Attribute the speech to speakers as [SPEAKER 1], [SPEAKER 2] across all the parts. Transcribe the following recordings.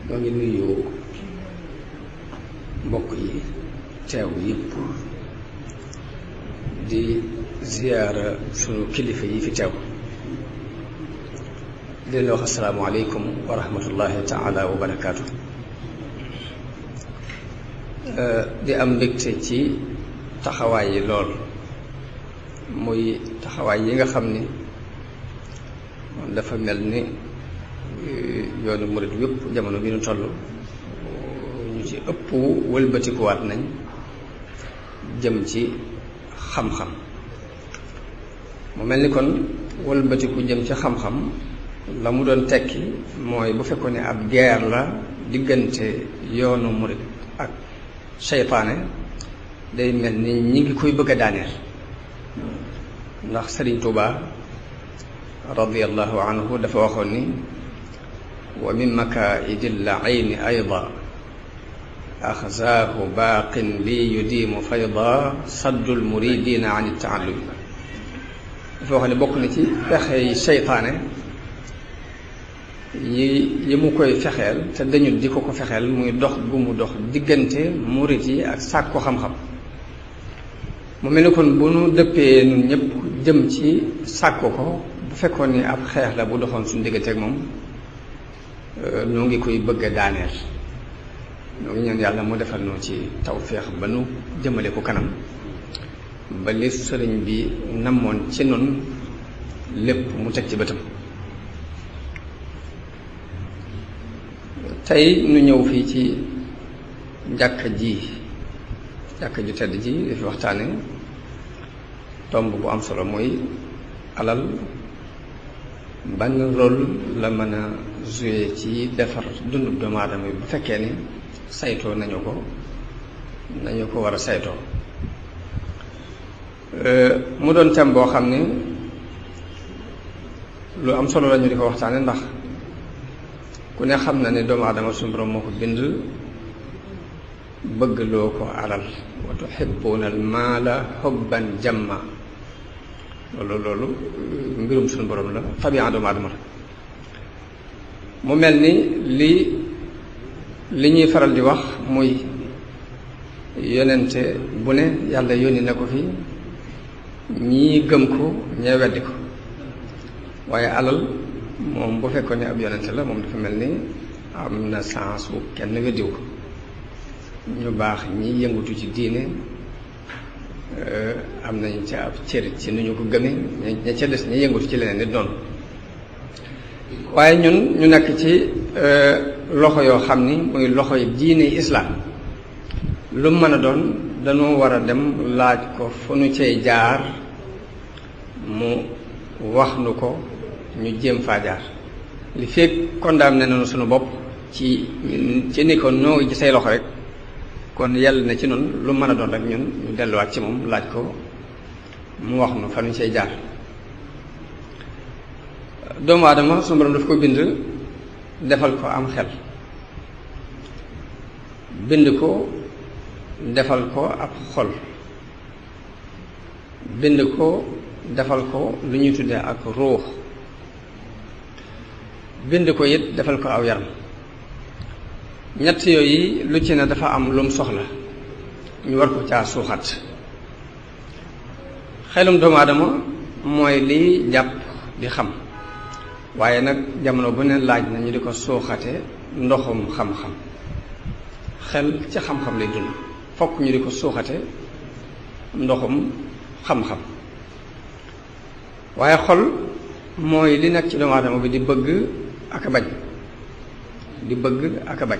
[SPEAKER 1] ñoo ngi nuyu mbokk yi teew yëpp di ziyaara sunu kilifa yi fi teew di leen wax assalaamu aleykum wa rahmatullahi taala wa barakaatu. di am mbégte ci taxawaay yi lool muy taxawaay yi nga xam ni dafa mel ni yoonu murid yëpp jamono bi ñu toll ñu ci ëpp wëlbatikuwaat nañ jëm ci xam-xam. mu mel ni kon wëlbatiku jëm ci xam-xam la mu doon tekki mooy bu fekkoon ne ab guerre la diggante yoonu murid ak seytaane day mel ni ñi ngi koy bëgg a daaneel, ndax Sëriñ Tuubaa radiyallahu anhu dafa waxoon ni wa min makaa'idil la'ini ayda axzaahu baaqin li yudiimu fayda saddul muridina an taallumi. dafa wax ne bokk na ci pexey seytaane yi mu koy fexeel te dañu di ko fexeel muy dox gu mu dox diggante murid yi ak sàkku xam-xam. mu mel ni kon bu nu dëppee ñun ñëpp jëm ci sàkku ko, bu fekkoon ni ab xeex la bu doxoon suñu diggante ak moom ñoo ngi koy bëgg a daaneel. ñoo ngi ñaan yàlla mu defal noo ci tawféex ba nu jëmale ko kanam ba li sëriñ bi namoon ci noonu lépp mu teg ci bëtam. tey nu ñëw fii ci jàkka ju tedd ji di fi waxtaane tomb bu am solo mooy alal ban rôle la mën a jouer ci defar dundub doomu aadama yi bu fekkee ni saytoo nañu ko war a saytoo. mu doon thème boo xam ni lu am solo la ñu di ko waxtaane, ndax ku ne xam na ne doomu aadama suñu borom moo ko bind bëgg loo ko alal, wa tuhibbuuna al maala hubban jamma. loolu mbirum suñu borom la, tabi'a doomu aadama la. mu mel ni li ñuy faral di wax muy yonente bu ne yàlla yónni na ko fi, ñii gëm ko ñee weddi ko. waaye alal moom bu fekkoon ne ab yonente la, moom dafa mel ni am na sens bu kenn weddiwu ko. ñu baax ñi yëngutu ci diine am nañ ca ab cër ci nu ñu ko gëmee, ña ca des ñi yëngutu ci leneen nit noonu. waaye ñun ñu nekk ci loxo yoo xam ni muy loxo yi diine islaam. lu mën a doon dañoo war a dem laaj ko fu nu cay jaar, mu wax nu ko ñu jéem faa jaar. li fekk condamné nañu sunu bopp ci ni ko noo ci say loxo rek, kon yàlla na ci noonu lu mën a doon rek ñun ñu delluwaat ci moom laaj ko mu wax nu fa nu cay jaar. doomu aadama sunu borom daf ko bind defal ko am xel, bind ko defal ko ab xol, bind ko defal ko lu ñuy tuddee ak ruux, bind ko it defal ko aw yaram. ñett yooyu lu ci ne dafa am lum soxla, ñu war ko caa suuxat. xelum doomu aadama mooy liy jàpp di xam, waaye nag jamono bu ne laaj na ñu di ko suuxate ndoxum xam-xam. xel ci xam-xam lay dund, fokk ñu di ko suuxate ndoxum xam-xam. waaye xol mooy li nekk ci doomu aadama bi di bëgg ak a bañ, di bëgg ak a bañ.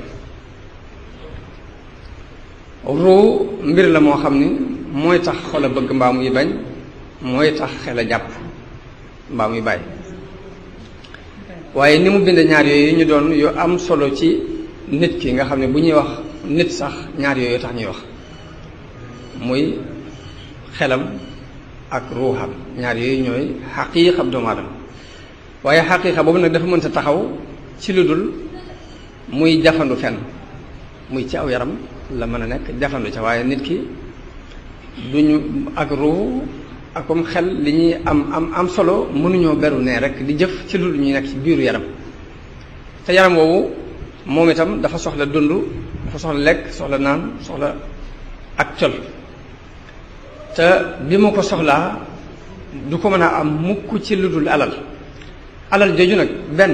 [SPEAKER 1] ruu mbir la moo xam ni mooy tax xol a bëgg mbaa muy bañ, mooy tax xel a jàpp mbaa muy bàyyi. waaye ni mu bind ñaar yooyu ñu doon yu am solo ci nit ki, nga xam ne bu ñuy wax nit sax ñaar yooyu tax ñuy wax, muy xelam ak ruuxam. ñaar yooyu ñooy xaqiiqa doomu aadama. waaye xaqiiqa boobu nag dafa mënta taxaw ci lu dul muy jafandu fenn, muy ci aw yaram la mën a nekk jafandu ca. waaye nit ki duñu ak ruux akum xel li ñuy am solo mënuñoo beru ne rek di jëf ci lu ñuy nekk ci biiru yaram. te yaram woowu moom itam dafa soxla dund, dafa soxla lekk, soxla naan, soxla ak col, te bi mu ko soxlaa du ko mën a am mukk ci lu dul alal jooju nag benn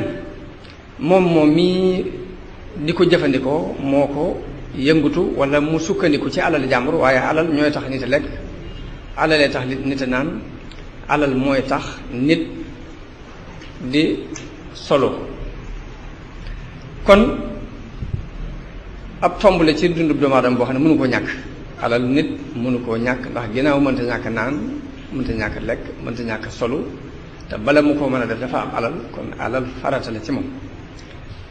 [SPEAKER 1] moom mii di ko jëfandikoo moo ko yëngutu wala mu sukkandiku ci alal jàmbur, waaye alal ñooy tax nit a lekk, alalee tax nit a naan, alal mooy tax nit di solo. kon ab tomb la ci dundub doomu aadama boo xam ne mënu koo ñàkk. alal nit mënu koo ñàkk, ndax ginnaaw mënta ñàkk naan, mënta ñàkk lekk, mënta ñàkk solu, te bala mu ko mën a def dafa am alal. kon alal farata la ci moom.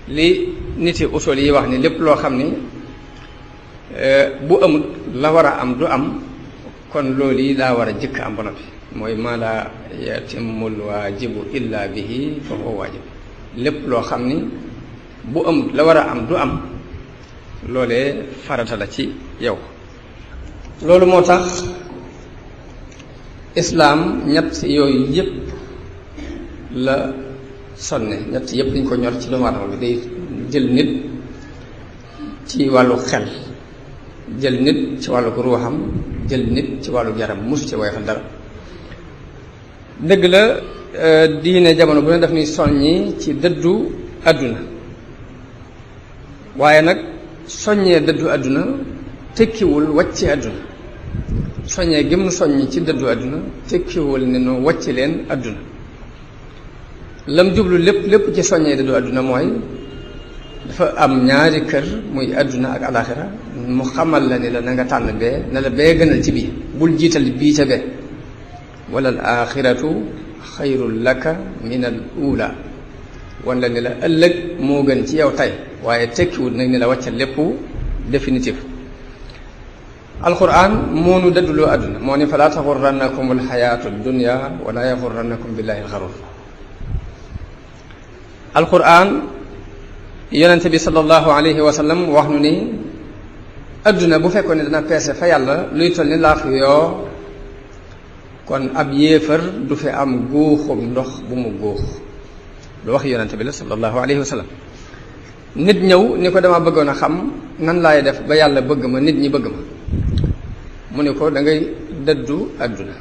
[SPEAKER 1] li nit yi usul yi wax ni lépp loo xam ni bu amul la war a am du am, kon loolu yi daa war a jëkk am ba noppi. mooy maa laa yatimul waajibu illa bihi fa huwa waajib. lépp loo xam ni bu amul la war a am du am, loolee farata la ci yow. loolu moo tax islaam ñett yooyu yépp la sonne. ñett yépp dañ ko ñor ci doomu aadama bi. day jël nit ci wàllu xel, jël nit ci wàllu ruuxam, jël nit ci wàllu yaram, musu ci woyofal dara. dëgg la diine jamono bu ne daf ni soññi ci dëddu àdduna, waaye nag soññee dëddu àdduna tekkiwul wàcc àdduna. soññee gëm nu soññ ci dëddu àdduna tekkiwul ne nu wàcc leen àdduna. lam jublu lépp ci soññee dëddu àdduna mooy dafa am ñaari kër, muy àdduna ak alaxira, mu xamal la ni la na nga tànn bee, na la bee gënal ci bii, bul jiital bii ca bee. wala al axiratu xayrun laka min al ula, wan la ni la ëllëg moo gën ci yow tey, waaye tekkiwul nag ni la wàccal lépp définitif. alquran moo nu dëdduloo àdduna, moo ni falaa taxurrannakum alxayaatu dunya wala yaxurrannakum billahi alxarur. alquran yonente bi sallallahu alayhi wa sallam wax nu ni àdduna bu fekkoon ne dana peese fa yàlla luy toll ni laaf yoo, kon ab yéefar du fi am góoxum ndox bu mu góox. lu wax yonente bi la sallallahu alayhi wa sallam. nit ñëw ni ko dama bëggoon a xam nan laay def ba yàlla bëgg ma, nit ñi bëgg ma. mu ne ko da ngay dëddu àdduna,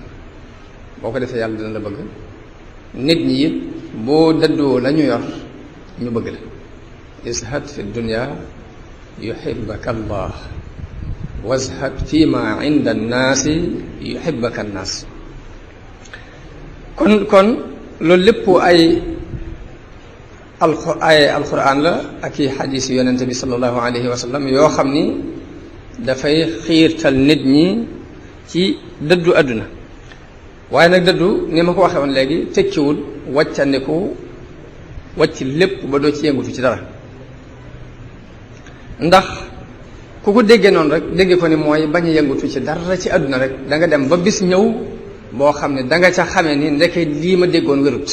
[SPEAKER 1] boo ko defee yàlla dina la bëgg. nit ñi it boo dëddoo la ñu yor ñu bëgg la. izhad fi dunya yuhibbaka allah wazhad fi ma inda annaasi yuhibbaka annaas. kon loolu lépp ay alquran la ak i xadiis yonente bi sallallahu alayhi wa sallam yoo xam ni dafay xiirtal nit ñi ci dëddu àdduna. waaye nag dëddu ni ma ko waxee woon léegi tekkiwul wàccandiku wàcc lépp ba doo ci yëngutu ci dara. ndax ku ko déggee noonu rek déggee ko ni mooy bañ a yëngutu ci dara ci àdduna rek, da nga dem ba bis ñëw boo xam ne da nga ca xamee ni ndeke lii ma déggoon wérut.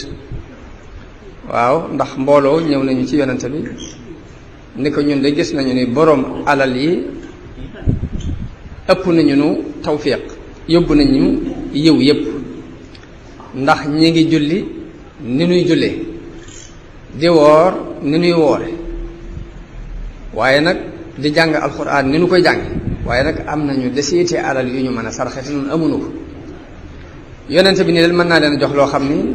[SPEAKER 1] waaw, ndax mbooloo ñëw nañu ci yonente bi ni ko ñun de gis nañu ni boroom alal yi ëpp nañu nu tawfiq, yóbbu nañu yiw yépp, ndax ñi ngi julli ni nuy jullee, di woor ni nuy woore, waaye nag di jàng alxuraan ni nu koy jàng, waaye nag am nañu desiiti alal yu ñu mën a sarxe te ñun amuñu ko. yonente bi ni leen mën naa leen jox loo xam ni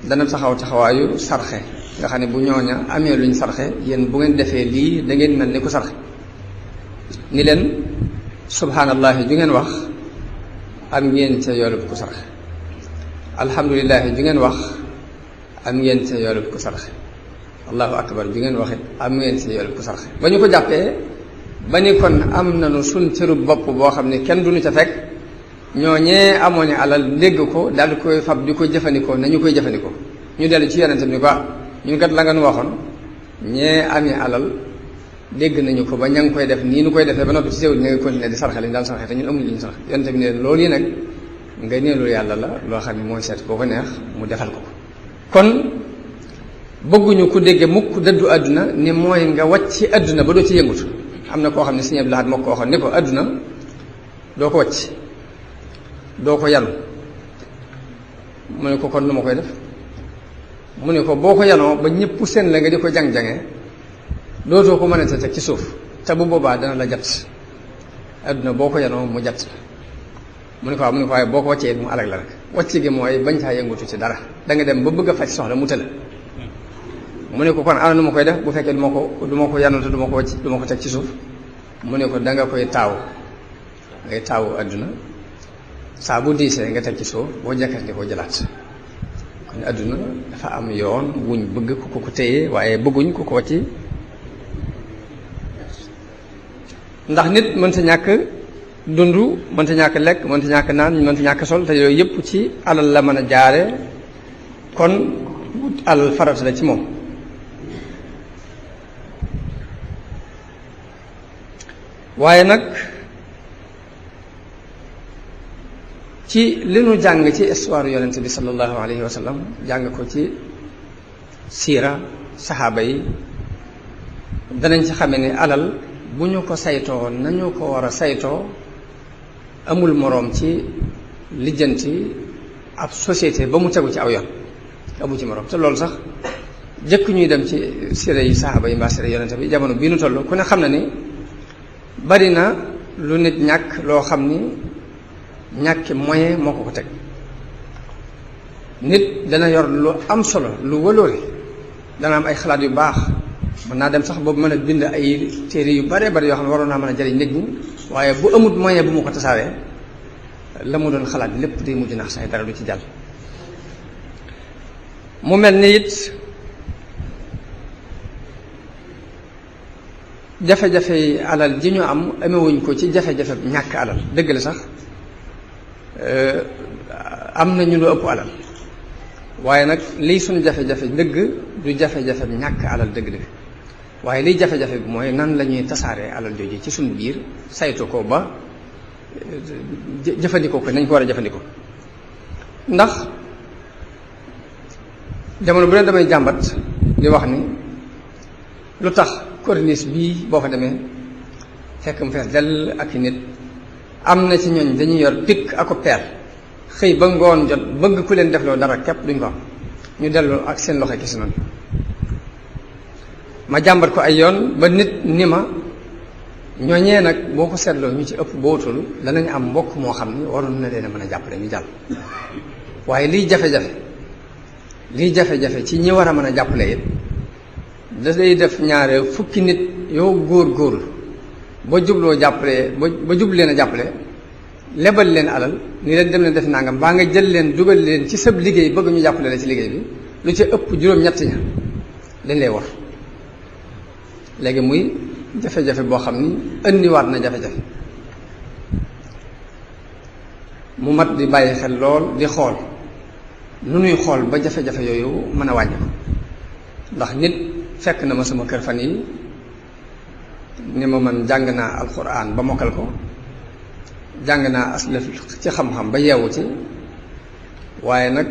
[SPEAKER 1] dana taxaw taxawaayu sarxe, nga xam ne bu ñooña amee luñ sarxe, yéen bu ngeen defee lii da ngeen mel ni ku sarxe. ni leen subhaanallahi ju ngeen wax am ngeen ca yoolub ku sarxe, alhamdulillahi ju ngeen wax am ngeen ca yoolub ku sarxe, allahu akbar ju ngeen waxit am ngeen ca yoolub ku sarxe. ba ñu ko jàppee ba ni kon am nañu suñ cërub bopp boo xam ne kenn duñu ca fekk, ñooñee amoon ne alal dégg ko daal di koy fab di ko jëfandikoo nañu koy jëfandikoo. ñu dellu ci yonente bi ni ko ñun kat la nga nu waxoon, ñee amee alal dégg nañu ko ba ña ngi koy def nii nu koy defee ba noppi ci teewul ñu ngi continuer di sarxe li ñu daal sarxe te ñun amuñu li ñu sarxe. yonente bi ne loolu yi nag nga neelu yàlla la loo xam ne mooy seet koo ko neex mu defal ko. kon bëgguñu ku dégge mukk dëddu àdduna ni mooy nga wàcc ci àdduna ba doo ci yëngutu. am na koo xam ne Sëñ Abdul Ahad moo ko waxoon ni ko àdduna doo ko wàcc, doo ko yanu. mu ne ko kon nu ma koy def? mu ne ko boo ko yanoo ba ñëpp seen la nga di ko jang-jange, dootoo ko mën a teg ci suuf te bu boobaa dana la jat adduna boo ko yanoo mu jat mu ne ko waaw mu ne ko waaye boo ko wàccee mu alag la rek wàcc gi mooy bañ caa yëngutu ci dara da nga dem ba bëgg a faj soxla mu tëla mu ne ko kon ana nu ma koy def bu fekkee du ma ko yanoo te du ma ko wàcc du ma ko teg ci suuf mu ne ko da nga koy taaw ngay taawu adduna saa bu diisee nga teg ci suuf boo jekkandi ko jëlaat kon adduna dafa am yoon wuñ bëgg ku ko téye waaye bëgguñ ku ko wàcc ndax nit mënta ñàkk dund mënta ñàkk lekk mënta ñàkk naan mënta ñàkk sol te yooyu yëpp ci alal la mën a jaare kon alal farata la ci moom waaye nag ci li nu jàng ci histoire yonente bi sallallahu alayhi wa sallam jàng ko ci siira saxaaba yi danañ ci xame ne alal bu ñu ko saytoo nañu ko war a saytoo amul moroom ci lijjanti ab société ba mu tegu ci aw yoon amu ci moroom te loolu sax jëkk ñuy dem ci siira yi saxaaba yi mbaa siira yonente bi jamono bii nu toll ku ne xam na ni bari na lu nit ñàkk loo xam ni ñàkki moyen moo ko ko teg nit dana yor lu am solo lu wëloore dana am ay xalaat yu baax mën naa dem sax boobu mën a bind ay téere yu bare bari yoo xam ne waroon naa mën a jariñ nit ñi waaye bu amut moyen bu mu ko tasaaree la mu doon xalaat lépp day mujj nax say dara du ci jàll mu mel ni it jafe-jafe yi alal ji ñu am amewuñ ko ci jafe-jafe ñàkk alal dëgg la sax am na ñu lu ëpp alal waaye nag liy suñu jafe-jafe dëgg du jafe-jafe ñàkk alal dëgg-dëgg waaye liy jafe-jafe bi mooy nan la ñuy tasaaree alal jooju ci suñu biir saytu ko ba jëfandikoo ko nañ ko war a jëfandikoo ndax jamono bu ne damay jàmbat di wax ni lu tax corniche bii boo fa demee fekk mu fees dell ak i nit am na ci ñooñ dañuy yor pikk ako peel xëy ba ngoon jot bëgg ku leen defloo dara képp duñ ko am ñu dellu ak seen loxo ki si noonu ma jàmbat ko ay yoon ba nit ni ma ñooñee nag boo ko seetloo ñu ci ëpp bootul danañ am mbokk moo xam ni waroon na leen a mën a jàppale ñu jàll waaye liy jafe-jafe ci ñi war a mën a jàppale it day def ñaare fukki nit yoo góor ba jubloo jàppale ba jublu leen a jàppale lebal leen alal ni leen dem leen def nangam baa nga jël leen dugal leen ci sab liggéey bëgg ñu jàppale la ci liggéey bi lu ci ëpp juróom-ñett ña dañ lay war léegi muy jafe-jafe boo xam ni indiwaat na jafe-jafe mu mat di bàyyi xel lool di xool nu nuy xool ba jafe-jafe yooyu mën a wàññi ko ndax nit fekk na ma sama kër fan yi ni ma man jàng naa alxuraan ba mokkal ko jàng naa aslaf ci xam-xam ba yeewu ci waaye nag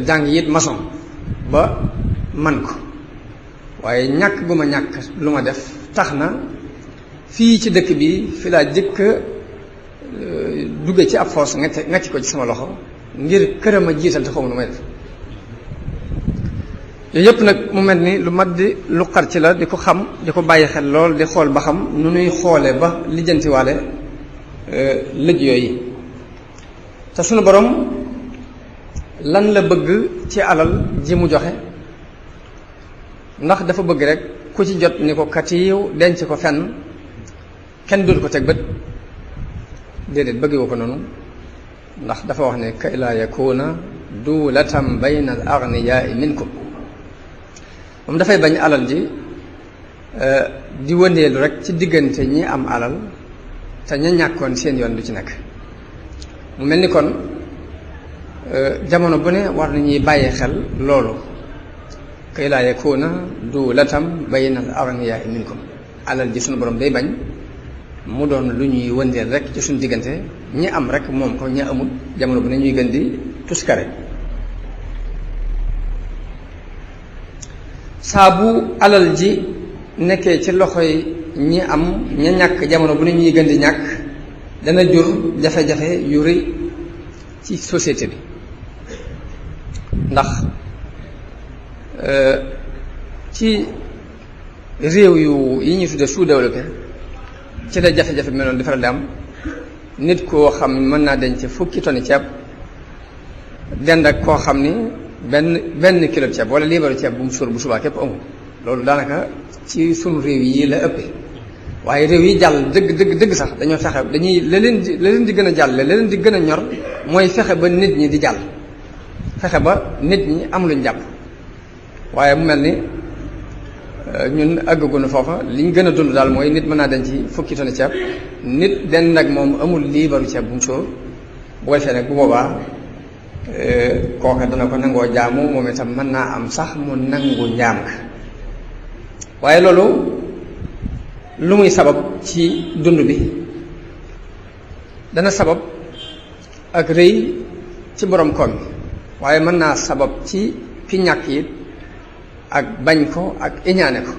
[SPEAKER 1] jàng it maçon ba man ko waaye ñàkk gu ma ñàkk lu ma def tax na fii ci dëkk bi fi laa jëkk dugge ci ab force ngacc ko ci sama loxo ngir këram a jiital te xawma nu may def yooyu yëpp nag mu mel ni lu mat di lu xar ci la di ko xam di ko bàyyi xel lool di xool ba xam nu nuy xoole ba lijjantiwaale lëj yooyu te sunu borom lan la bëgg ci alal ji mu joxe ndax dafa bëgg rek ku ci jot ni ko katiiw denc ko fenn kenn dootu ko teg bët déedéet bëggewu ko noonu ndax dafa wax ne kay laa yakuna duulatan bayna al agniyaai minkum moom dafay bañ alal ji di wëndeelu rek ci diggante ñi am alal te ña ñàkkoon seen yoon du ci nekk mu mel ni kon jamono bu ne war nañuy bàyyi xel loolu kay laa yakuna duulatan bayna al agniyaai minkum alal ji suñu borom day bañ mu doon lu ñuy wëndeel rek ci suñu diggante ñi am rek moom ko ñi amul jamono bu ne ñuy gën di tuskare saa bu alal ji nekkee ci loxoy ñi am ña ñàkk jamono bu ne ñuy gën di ñàkk dana jur jafe-jafe yu rëy ci société bi ndax ci réew yi ñuy tudde sous-développé ci la jafe-jafe meloon di faral di am nit koo xam mën naa denc fukki tonni ceeb dend ak koo xam ni benn kilo ceeb wala liibaru ceeb bu mu suur bu subaa képp amul loolu daanaka ci sunu réew yi la ëppee waaye réew yi jàll dëgg sax dañoo fexe dañuy la leen di gën a jàll la leen di gën a ñor mooy fexe ba nit ñi di jàll fexe ba nit ñi am luñ jàpp waaye mu mel ni ñun àggaguñu foofa liñ gën a dund daal mooy nit mën naa denc fukki tonni ceeb nit den nag moom amul liibaru ceeb bu mu sóor bu ko defee nag bu boobaa kooka dana ko nangoo jaamu moom itam mën naa am sax mu nangu njaam ka waaye loolu lu muy sabab ci dund bi dana sabab ak rëy ci borom koom bi waaye mën naa sabab ci ki ñàkk it ak bañ ko ak iñaane ko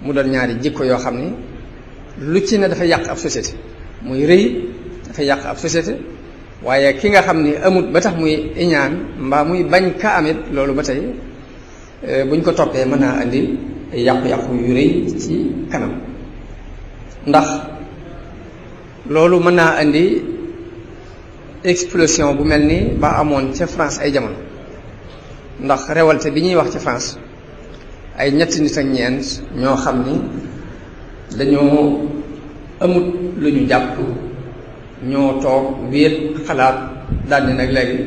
[SPEAKER 1] mu doon ñaari jikko yoo xam ni lu ci ne dafa yàq ab société muy rëy dafa yàq ab société waaye ki nga xam ni amut ba tax muy iñaan mbaa muy bañ ka amit loolu ba tey buñ ko toppee mën naa andi yàqu-yàqu yu rëy ci kanam ndax loolu mën naa andi explosion bu mel ni ba amoon ca France ay jamono ndax révolte bi ñuy wax ci France ay ñetti nit ak ñeent ñoo xam ni dañoo amut lu ñu jàpp ñoo toog wéet xalaat daal di nag léegi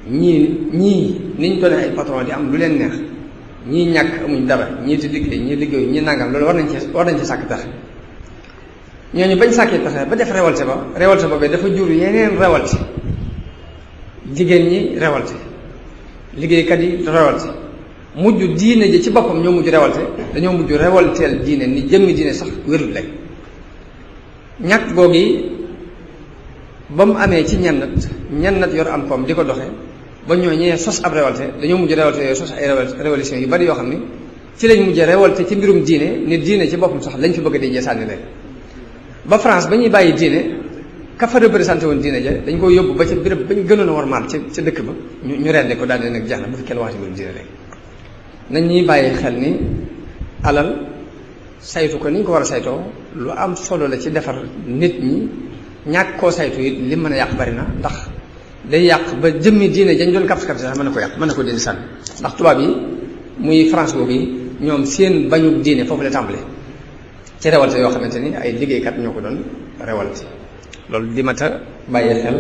[SPEAKER 1] ñii niñ doone ay patron di am lu leen neex ñii ñàkk amuñ dara ñii di liggéey ñii liggéeyu ñii nangam loolu war nañ ci sàkk pexe ñooñu bañ sàkkee pexe ba def révolte ba dafa jur yeneen révolte jigéen ñi révolte liggéeykat yi révolte mujj diine ji ci boppam ñoo mujj révolte dañoo mujj révolteel diine ni jëmmi diine sax wérul léegi ñàkk googi ba mu amee ci ñennat yor am koom di ko doxee ba ñooñee sos ab révolte dañoo mujj révolte yooyu sos ay révolution yu bari yoo xam ni ci lañ mujj révolte ci mbirum diine ni diine ci boppam sax lañ fi bëgg a déjee sànni léegi ba France ba ñuy bàyyi diine ka fa représenté woon diine ja dañ ko yóbbu ba ca béréb bañ gënoon a warmaal ca dëkk ba ñu rendi ko daal di nag jeex na bu fi kenn waxati mbirum diine léegi nañ ñuy bàyyi xel ni alal saytu ko ni ñu ko war a saytoo lu am solo la ci defar nit ñi ñàkk koo saytu it li mën a yàq bari na ndax day yàq ba jëmmi diine jañ doon kapsi kapsi sax mën na ko yàq mën na ko dindi sànni ndax tubaab yi muy France boobu yi ñoom seen bañu diine foofu la tàmbalee ci révolte yoo xamante ni ay liggéeykat ñoo ko doon révolte loolu di mat a bàyyi xel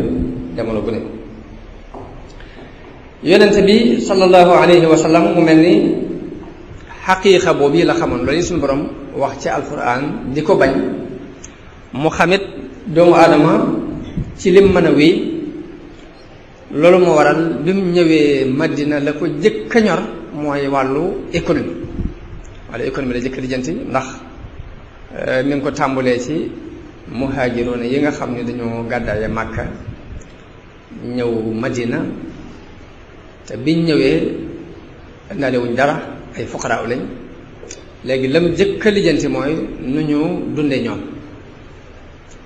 [SPEAKER 1] jamono bu ne yonente bi sallallahu alayhi wa sallam mu mel ni xaqiiqa boobu yi la xamoon loolu suñu borom wax ci alquran di ko bañ mu xamit doomu aadama ci lim mën a wéy loolu moo waral bi mu ñëwee Madina la ko jëkk a ñor mooy wàllu économie la jëkk a lijjanti ndax mi ngi ko tàmbalee ci muhaajiroona yi nga xam ne dañoo gàddaaye Màkka ñëw Madina te biñ ñëwee indaale wuñ dara ay fuqaraaw lañ léegi lam jëkk a lijjanti mooy nu ñu dunde ñoom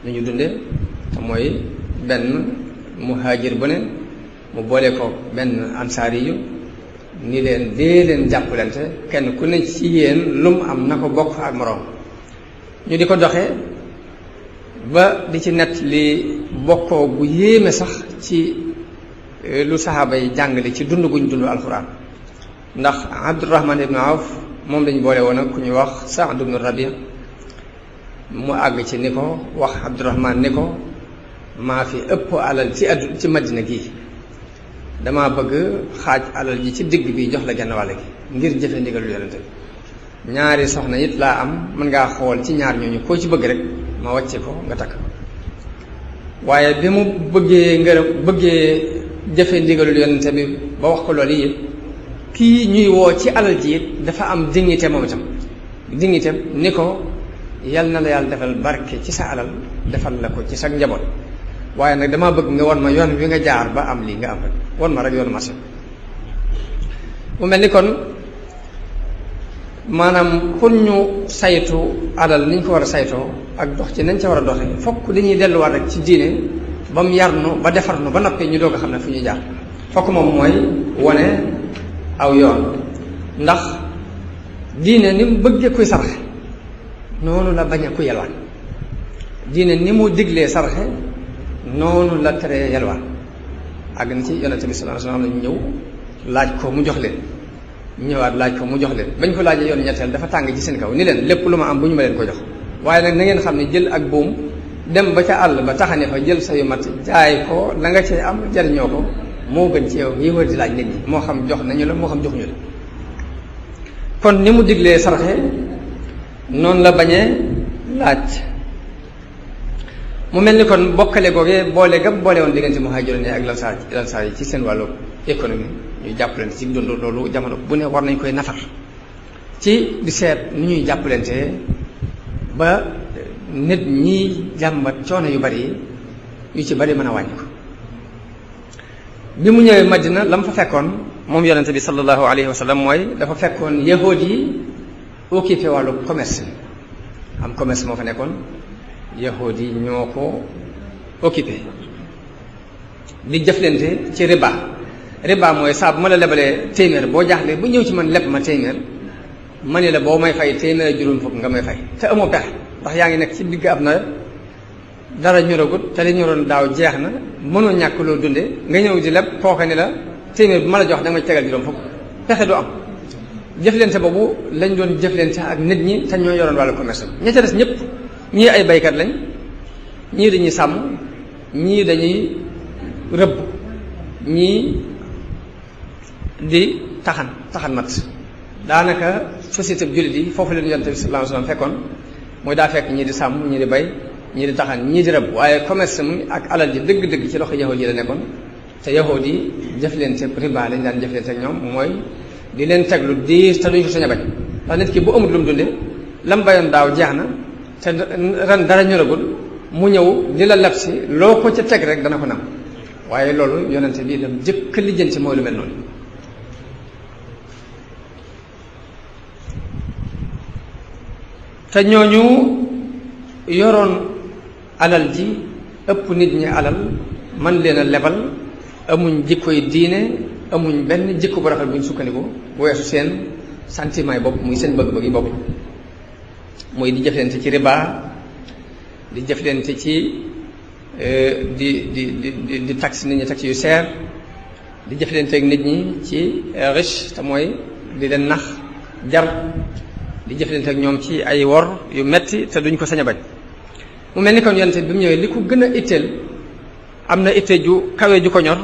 [SPEAKER 1] nu ñu dunde te mooy benn muhaajir bu ne mu boole ko benn ansaari yu ni leen dee leen jàppalante kenn ku ne ci yéen lu mu am na ko bokk ak moroom ñu di ko doxee ba di ci nett li bokkoo bu yéeme sax ci lu saxaaba yi jàngale ci dund guñ dund alxuraan ndax Abdurahman ibnu Awf moom lañ boole woon ak ku ñuy wax Saad ibnu Rabi mu àgg ci ni ko wax Abdurahman ni ko maa fi ëpp alal ci Madina gii dama bëgg xaaj alal ji ci digg bi jox la genn wàll gi ngir jëfe ndigalu yonente bi ñaari soxna it laa am mën ngaa xool ci ñaar ñooñu koo ci bëgg rek ma wàcce ko nga takk waaye bi mu bëggee jëfe ndigalul yonente bi ba wax ko loolu yëpp kii ñuy woo ci alal ji it dafa am dignité moom itam dignité ni ko yal na la yàlla defal barke ci sa alal defal la ko ci sa njaboot waaye nag damaa bëgg nga won ma yoon wi nga jaar ba am lii nga am rek won ma rek yoonu marché mu mel ni kon maanaam pour ñu saytu alal ni ñu ko war a saytoo ak dox ci nañ ca war a doxee fokk dañuy delluwaat rek ci diine ba mu yar nu ba defar nu ba noppee ñu doog a xam ne fu ñuy jaar fokk moom mooy wone aw yoon ndax diine ni mu bëggee kuy sarxe noonu la bañ a ku yelwaan diine ni mu diglee sarxe noonu la tere yelwaan àgg na ci yonente bi sallallahu alayhi wasallam ñëw laaj ko mu jox leen ñëwaat laaj ko mu jox leen bañ ko laajee yoon ñetteel dafa tàng ci seen kaw ni leen lépp lu ma am bu ñu ma leen ko jox waaye nag na ngeen xam ne jël ak buum dem ba ca àll ba taxane fa jël sa yu mat jaay ko la nga cay am jariñoo ko moo gën ci yow yi wër di laaj nit ñi moo xam jox nañu la moo xam joxuñu la kon ni mu diglee sarxe noonu la bañee laaj mu mel ni kon bokkale googee boole gam boole woon diggante muhaajiroon ak lansaar yi ci seen wàllu économie ñuy jàppalante ci dund loolu jamono bu ne war nañ koy nafar ci di seet ni ñuy jàppalante ba nit ñi jàmbat coono yu bari yu ci bari mën a wàññi ko bi mu ñëwee Madina la mu fa fekkoon moom yonente bi sallallahu alayhi wa sallam mooy dafa fekkoon yahood yi occupé wàllu commerce am commerce moo fa nekkoon yahood yi ñoo ko occupé di jëflante ci riba mooy saa bu ma la lebalee téeméer boo jaaxlee bu ñëw ci man leb ma téeméer ma ne la boo may fay téeméer juróom fukk nga may fay te amoo pexe ndax yaa ngi nekk ci digg ab na dara ñoragut te li ñoroon daaw jeex na mënoo ñàkk loo dunde nga ñëw di leb kooka ni la téeméer bi ma la jox da nga ma tegal juróom fukk pexe du am jëflante boobu lañ doon jëflante ak nit ñi te ñoo yoroon wàllu commerce ña ca des ñëpp ñii ay baykat lañ ñii dañuy sàmm ñii dañuy rëbb ñii di taxan mat daanaka société bi jullit yi foofu leen yonent bi sallallahu alayhi wasallam fekkoon mooy daa fekk ñii di sàmm ñii di bay ñii di taxan ñii di rëbb waaye commerce mu ak alal ji dëgg-dëgg ci loxo yahood yi la nekkoon te yahood yi jëflante riba lañ daan jëflante ak ñoom mooy di leen teg lu diis te duñ ko sañ a bañ ndax nit ki bu amul lu mu dunde lam bayoon daaw jeex na te ren dara ñoragul mu ñëw di la lab si loo ko ca teg rek dana ko nam waaye loolu yonente bi dem jëkk lijjanti mooy lu mel noonu te ñooñu yoroon alal ji ëpp nit ñi alal man leen a lebal amuñ jikkoy diine amuñ benn jikko bu rafet buñ sukkandiku bu weesu seen sentiment yi bopp muy seen bëgg-bëgg yi bopp muy di jëflante ci riba di jëflante ci di taxe nit ñi taxe yu seer di jëflante ak nit ñi ci riche te mooy di leen nax jar di jëflante ak ñoom ci ay wor yu metti te duñ ko sañ a bañ mu mel ni kon yonte bi mu ñëwee li ko gën a itteel am na itte ju kawe ju ko ñor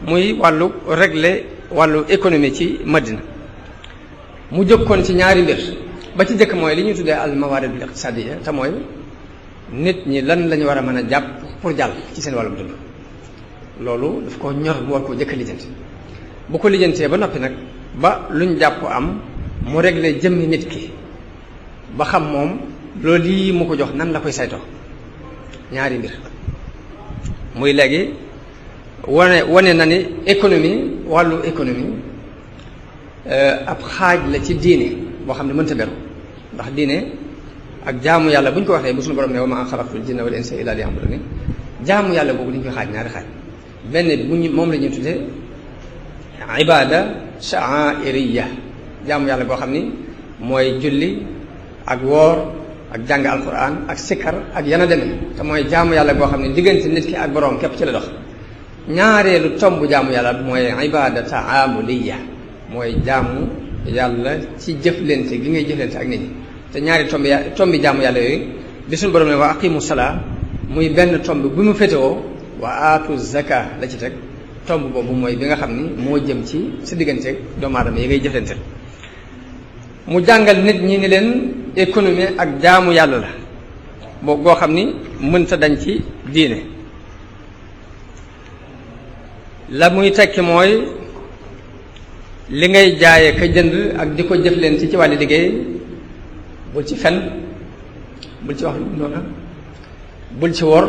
[SPEAKER 1] muy wàllu régler wàllu économie ci Madina mu jëkkoon ci ñaari mbir ba ci jëkk mooy li ñuy tuddee al mawaridul iqtisadiyya te mooy nit ñi lan lañu war a mën a jàpp pour jàll ci seen wàllum dund loolu daf ko ñor mu war koo jëkk lijjanti bu ko lijjantee ba noppi nag ba luñ jàpp am mu régler jëmmi nit ki ba xam moom loolu lii mu ko jox nan la koy saytoo ñaari mbir muy léegi wane na ni économie wàllu économie ab xaaj la ci diine boo xam ne mënta beru ndax diine ak jaamu yàlla bu ñu ko waxee bu suñu borom ne wa maa xalaqtul jinna wal insa illa liya'budun jaamu yàlla boobu dañu koy xaaj ñaari xaaj benn bi bu ñu moom la ñuy tuddee ibada sha'airiyya jaamu yàlla boo xam ni mooy julli ak woor ak jàng alquran ak sikkar ak yana demee te mooy jaamu yàlla boo xam ne diggante nit ki ak boroom képp ci la dox ñaareelu tomb jaamu yàlla mooy ibada ta'amuliyya mooy jaamu yàlla ci jëflante gi ngay jëflante ak nit ñi te ñaari tombi jaamu yàlla yooyu bi suñu borom ne wa aqimu salaa muy benn tomb bi mu féetewoo wa aatu zaka la ci teg tomb boobu mooy bi nga xam ni moo jëm ci sa diggante doomu aadama yi ngay jëflante mu jàngal nit ñi ni leen économie ak jaamu yàlla la boo goo xam ni mënta dañ ci diine la muy tekki mooy li ngay jaaye ka jënd ak di ko jëflante ci wàllu liggéey bul ci fen bul ci wax lu noona bul ci wor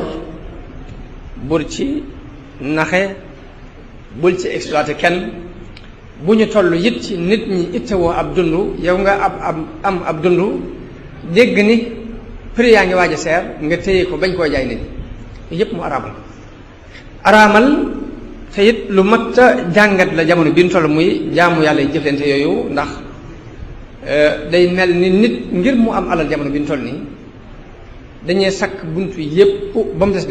[SPEAKER 1] bul ci naxe bul ci exploité kenn bu ñu toll it ci nit ñi ittewoo ab dund yow nga am ab dund dégg ni prix yaa ngi waaj a seer nga téye ko bañ koo jaay nit ñi yépp mu araamal te it lu mat a jàngat la jamono bi ñu toll muy jaamu yàlla yi jëflante yooyu ndax day mel ni nit ngir mu am alal jamono bi ñu toll nii dañuy sakk buntu yépp ba mu des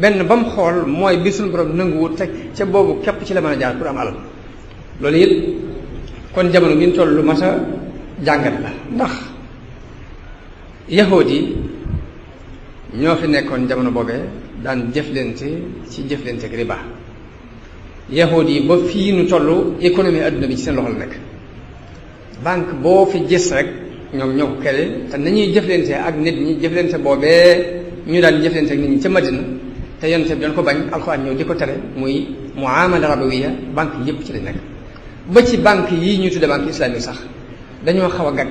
[SPEAKER 1] benn ba mu xool mooy bi suñu borom nanguwut te ca boobu képp ci la mën a jaar pour am alal loolu it kon jamono bi ñu toll lu mat a jàngat la ndax yahood yi ñoo fi nekkoon jamono boobee daan jëflante ci jëflante ak riba yahood yi ba fii nu toll économie adduna bi ci seen loxo la nekk banque boo fi gis rek ñoom ñoo ko kere te nañuy jëflante ak nit ñi jëflante boobee ñu daan jëflante ak nit ñi ca Madina te yonent bi doon ko bañ alxuraan ñëw di ko tere muy muamala rabawiya banque yépp ci lañ nekk ba ci banque yi ñu tudde banque islamique sax dañoo xaw a gag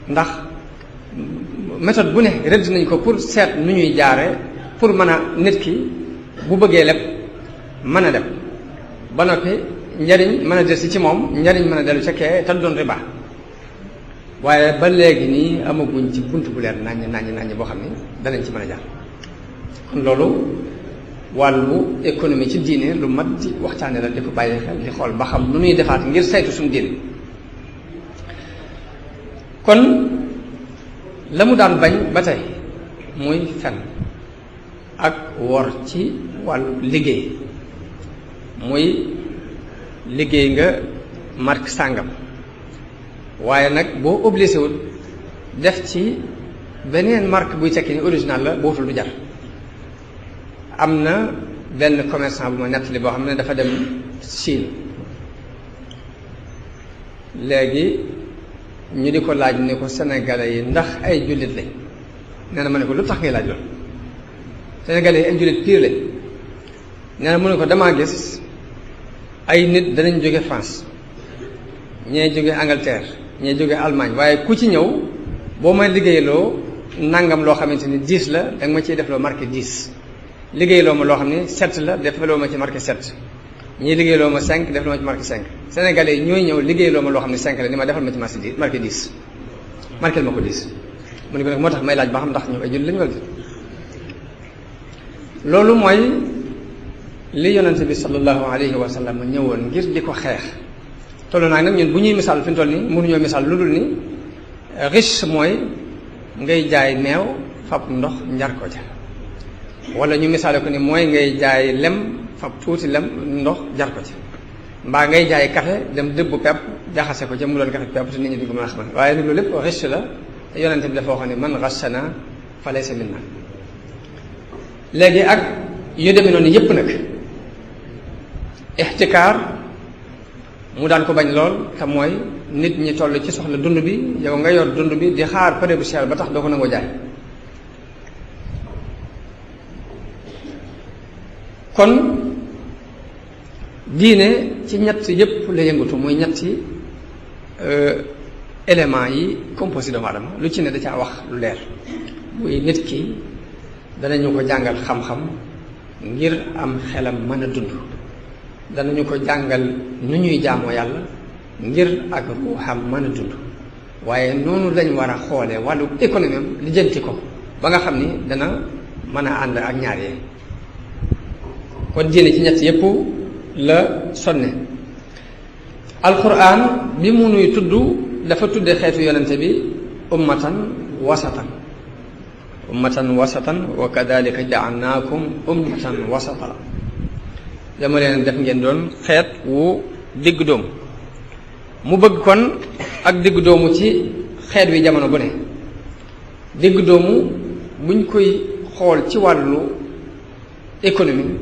[SPEAKER 1] ndax méthode bu ne rëdd nañ ko pour seet nu ñuy jaare pour mën a nit ki bu bëggee lépp mën a dem ba noppi njariñ mën a des ci moom njariñ mën a dellu ca kee te du doon riba waaye ba léegi nii amaguñ ci bunt bu leer naññ boo xam ne danañ ci mën a jaar kon loolu wàllu économie ci diine lu mat di waxtaane la di ko bàyyi xel di xool ba xam nu ñuy defaat ngir saytu suñu diine kon la mu daan bañ ba tey muy fen ak wor ci wàllu liggéey muy liggéey nga marque sàngam waaye nag boo obligé wul def ci beneen marque buy tekki ni original la bootul du jar am na benn commerçant bu ma nettali boo xam ne dafa dem Chine léegi ñu di ko laaj ne ko sénégalais yi ndax ay jullit lañ nee na ma ne ko lu tax ngay laaj loolu sénégalais yi ay jullit pire lañ nee na mu ne ko damaa gis ay nit danañ jóge France ñee jóge Angleterre ñee jóge Allemagne waaye ku ci ñëw boo may liggéeyloo nangam loo xamante ni 10 la danga ma ciy def loo marqué 10 liggéeyloo ma loo xam ne 7 la defaloo ma ci marqué 7 ñii liggéeyloo ma 5 defaloo ma ci marqué 5 sénégalais yi ñooy ñëw liggéeyloo ma loo xam ne 5 la ni ma defal ma ci marqué 10 marqué ma ko 10 mu ne ko nag moo tax may laaj ba xam ndax ñoom ay jullit lañu wala loolu mooy li yonente bi sallallahu alayhi wa sallam ñëwoon ngir di ko xeex tollu naa nag ñun bu ñuy misaal fi mu toll nii mënuñoo misaal lu dul ni riche mooy ngay jaay meew fab ndox njar ko ca wala ñu misaale ko ni mooy ngay jaay lem fab tuuti lem ndox jar ko ca mbaa ngay jaay café dem dëbbu pepp jaxase ko ca mu doon café pepp te nit ñi duñ ko mën a xamal waaye nag loolu lépp riche la te yonente bi dafa waxoon ne man ghashana fa laysa minna léegi ak yu demee noonu yépp nag ixtikaar mu daan ko bañ lool te mooy nit ñi toll ci soxla dund bi yow nga yor dund bi di xaar pare bu cher ba tax doo ko nangoo jaay kon diine ci ñett yépp la yëngatu muy ñetti éléments yi composé doomu aadama lu ci ne da caa wax lu leer muy nit ki danañu ko jàngal xam-xam ngir am xelam mën a dund danañu ko jàngal nu ñuy jaamoo yàlla ngir ak ruuxam mën a dund waaye noonu lañ war a xoolee wàllu économie am lijjanti ko ba nga xam ni dana mën a ànd ak ñaar yee kon diine ci ñett yépp la sonne alquran bi mu nuy tudd dafa tudde xeetu yonente bi ummatan wasatan wa kadalika ja'alnakum ummatan wasata dama leen def ngeen doon xeet wu digg doomu mu bëgg kon ak digg doomu ci xeet wi jamono bu ne digg doomu buñ koy xool ci wàllu économie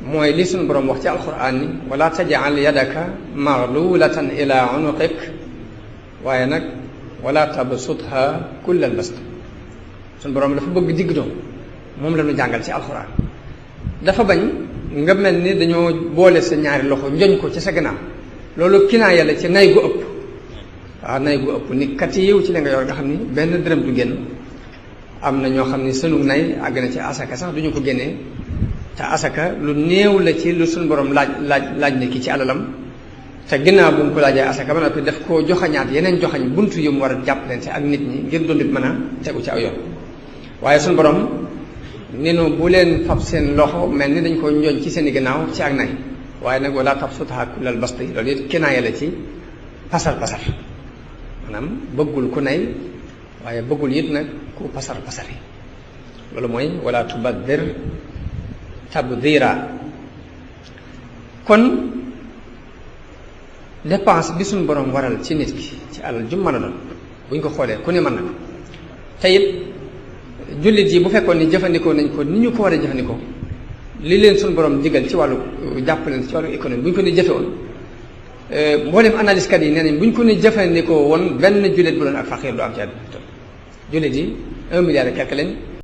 [SPEAKER 1] mooy li suñu boroom wax ci alquran ni wala taj'al yadaka maghlulatan ila unuqik waaye nag wala tabsutha kullal bast suñu boroom dafa bëgg digg doomu moom la ñu jàngal ci alquran dafa bañ nga mel ni dañoo boole sa ñaari loxo njoñ ko ci sa gannaaw loolu kinaaya la ci nay gu ëpp waaw nay gu ëpp ni kat yiw ci li nga yor nga xam ni benn dërëm du génn am na ñoo xam ni sunu nay àgg na ci asaka sax duñu ko génnee te asaka lu néew la ci lu suñu borom laaj ne ki ci alalam te ginnaaw bu mu ko laajee asaka ba noppi daf koo joxañaat yeneen joxañ buntu yu mu war a jàppalante ak nit ñi ngir dund bi mën a tegu ci aw yoon waaye suñu borom ni nu bu leen fab seen loxo mel ni dañ ko njoñ ci seen i ginnaaw ci ak nay waaye nag wala tabsutha kullal basti loolu it kinaaya la ci pasar maanaam bëggul ku nay waaye bëggul it nag ku pasar pasari loolu mooy wala tubaddir tabdira. kon dépense bi suñ borom waral ci nit ki ci alal ju mën a doon bu ñu ko xoolee ku ne mën na ko te it jullit yi bu fekkoon ni jëfandikoo nañ ko ni ñu ko war a jëfandikoo li leen suñ borom digal ci wàllu jàppale ci wàllu économie bu ñu ko ni jëfe woon mboolem analyse kat yi nee nañ bu ñu ko ni jëfandikoo woon benn jullit bu doon ak faqiir du am ci àdduna jullit yi 1 milliard et quelque lañ